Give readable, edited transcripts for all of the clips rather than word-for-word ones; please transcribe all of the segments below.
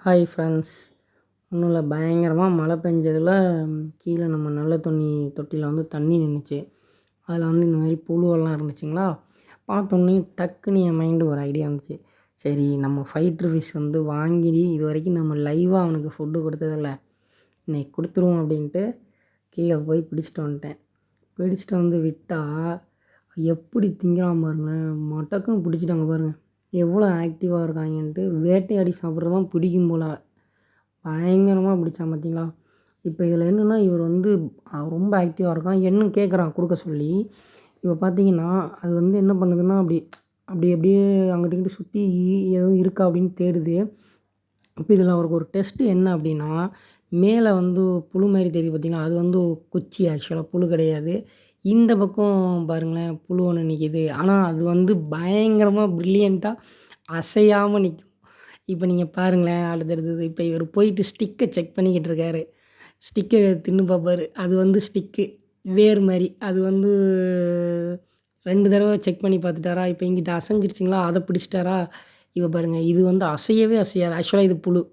Hi friends. ஒன்றும் இல்லை, பயங்கரமாக மழை பெஞ்சதில் கீழே நம்ம நல்ல தண்ணி தொட்டியில் வந்து தண்ணி நின்றுச்சு. அதில் வந்து இந்த மாதிரி புழுவெல்லாம் இருந்துச்சுங்களா. பார்த்தோன்னே டக்குன்னு என் மைண்டு ஒரு ஐடியா இருந்துச்சு. சரி, நம்ம ஃபைட்ரு ஃபிஷ் வந்து வாங்கி இது வரைக்கும் நம்ம லைவாக அவனுக்கு ஃபுட்டு கொடுத்ததில்ல, இன்னைக்கு கொடுத்துருவோம் அப்படின்ட்டு கீழே போய் பிடிச்சிட்டு வந்துட்டேன். பிடிச்சிட்டு வந்து விட்டால் எப்படி திங்கிறான் பாருங்களேன். மொட்டக்குன்னு பிடிச்சிட்டாங்க பாருங்கள், எவ்வளோ ஆக்டிவாக இருக்காங்கன்ட்டு. வேட்டையாடி சாப்பிட்றது தான் பிடிக்கும் போல், பயங்கரமாக பிடிச்சான் பார்த்தீங்களா. இப்போ இதில் என்னென்னா, இவர் வந்து ரொம்ப ஆக்டிவாக இருக்கான். என்ன கேட்குறான் கொடுக்க சொல்லி. இப்போ பார்த்தீங்கன்னா அது வந்து என்ன பண்ணுதுன்னா, அப்படியே அங்கிட்டு இங்கிட்டு சுற்றி எதுவும் இருக்கா அப்படின்னு தேடுது. இப்போ இதில் அவருக்கு ஒரு டெஸ்ட்டு என்ன அப்படின்னா, மேலே வந்து புழு மாதிரி தெரியுது பார்த்தீங்களா, அது வந்து குச்சி, ஆக்சுவலாக புழு கிடையாது. இந்த பக்கம் பாருங்களேன், புழு ஒன்று நிற்கிது. ஆனால் அது வந்து பயங்கரமாக ப்ரில்லியண்ட்டாக அசையாமல் நிற்கும். இப்போ நீங்கள் பாருங்களேன், அடுத்தடுத்தது இப்போ இவர் போயிட்டு ஸ்டிக்கை செக் பண்ணிக்கிட்டு இருக்காரு. ஸ்டிக்கை தின்னு பார்ப்பார். அது வந்து ஸ்டிக்கு வேர் மாதிரி. அது வந்து 2 தடவை செக் பண்ணி பார்த்துட்டாரா. இப்போ இங்கிட்ட அசைஞ்சிருச்சிங்களா, அதை பிடிச்சிட்டாரா. இப்போ பாருங்கள், இது வந்து அசையவே அசையாது. ஆக்சுவலாக இது புழு.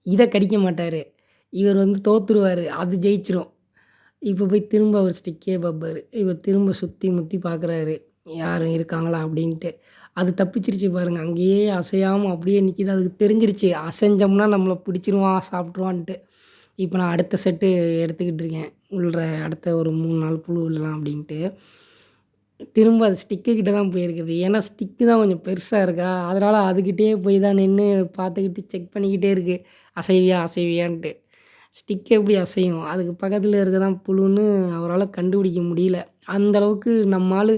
இதை கடிக்க மாட்டார். இவர் வந்து தோற்றுருவார், அது ஜெயிச்சிரும். இப்போ போய் திரும்ப அவர் ஸ்டிக்கே பார்ப்பார். இவர் திரும்ப சுற்றி முற்றி பார்க்குறாரு, யாரும் இருக்காங்களா அப்படின்ட்டு. அது தப்பிச்சிருச்சு பாருங்கள், அங்கேயே அசையாமல் அப்படியே நிற்கிது. அதுக்கு தெரிஞ்சிருச்சு, அசைஞ்சோம்னா நம்மளை பிடிச்சிருவான், சாப்பிட்ருவான்ட்டு. இப்போ நான் அடுத்த செட்டு எடுத்துக்கிட்டு இருக்கேன். அடுத்த ஒரு 3 நாள் புழு விடலாம் அப்படின்ட்டு. திரும்ப அது ஸ்டிக்கு கிட்ட தான் போயிருக்குது. ஏன்னா ஸ்டிக்கு தான் கொஞ்சம் பெருசாக இருக்கா, அதனால் அதுக்கிட்டே போய் தான் நின்று பார்த்துக்கிட்டு செக் பண்ணிக்கிட்டே இருக்குது, அசைவியான்ட்டு. ஸ்டிக் எப்படி அசையும், அதுக்கு பக்கத்தில் இருக்க தான் புழுன்னு அவரால் கண்டுபிடிக்க முடியல. அந்தளவுக்கு நம்ம ஆள்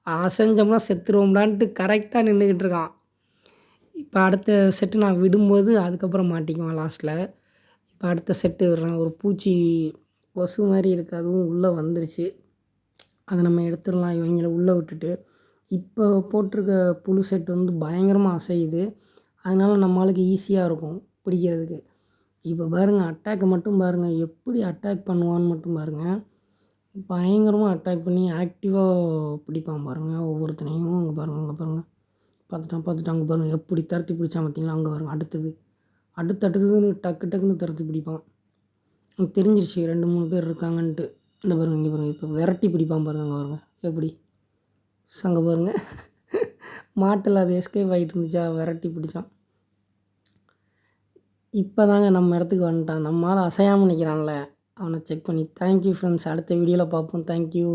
அசைஞ்சோம்னா செத்துருவோம்டான்ட்டு கரெக்டாக நின்றுக்கிட்டு இருக்கான். இப்போ அடுத்த செட்டு நான் விடும்போது அதுக்கப்புறம் மாட்டிக்குவான் லாஸ்ட்டில். இப்போ அடுத்த செட்டு விடுறேன். ஒரு பூச்சி கொசு மாதிரி இருக்குது, அதுவும் உள்ளே வந்துருச்சு. அதை நம்ம எடுத்துடலாம் இவங்கள உள்ளே விட்டுட்டு. இப்போ போட்டிருக்க புழு செட்டு வந்து பயங்கரமாக அசையுது. அதனால் நம்மளுக்கு ஈஸியாக இருக்கும் பிடிக்கிறதுக்கு. இப்போ பாருங்கள், அட்டாக்கை மட்டும் பாருங்கள், எப்படி அட்டாக் பண்ணுவான்னு மட்டும் பாருங்கள். பயங்கரமாக அட்டாக் பண்ணி ஆக்டிவாக பிடிப்பான் பாருங்கள் ஒவ்வொருத்தனையும். அங்கே பாருங்கள் பார்த்துட்டான் அங்கே பாருங்கள், எப்படி துரத்தி பிடிச்சான் பார்த்தீங்களா. அங்கே பாருங்கள், அடுத்ததுன்னு டக்குன்னு துரத்தி பிடிப்பான். எனக்கு தெரிஞ்சிருச்சு 2-3 பேர் இருக்காங்கன்ட்டு. இந்த பாருங்கள், இங்கே பாருங்கள், இப்போ விரட்டி பிடிப்பான் பாருங்கள். அங்கே பாருங்கள் எப்படி அங்கே பாருங்கள், மாட்டில் அது எஸ்கேப் ஆகிட்டு இருந்துச்சா, விரட்டி பிடிச்சான். இப்போ தாங்க நம்ம இடத்துக்கு வந்துட்டான். நம்மளால் அசையாமல் நிற்கிறான்ல, அவனை செக் பண்ணி. தேங்க்யூ ஃப்ரெண்ட்ஸ், அடுத்த வீடியோவில் பார்ப்போம். தேங்க்யூ.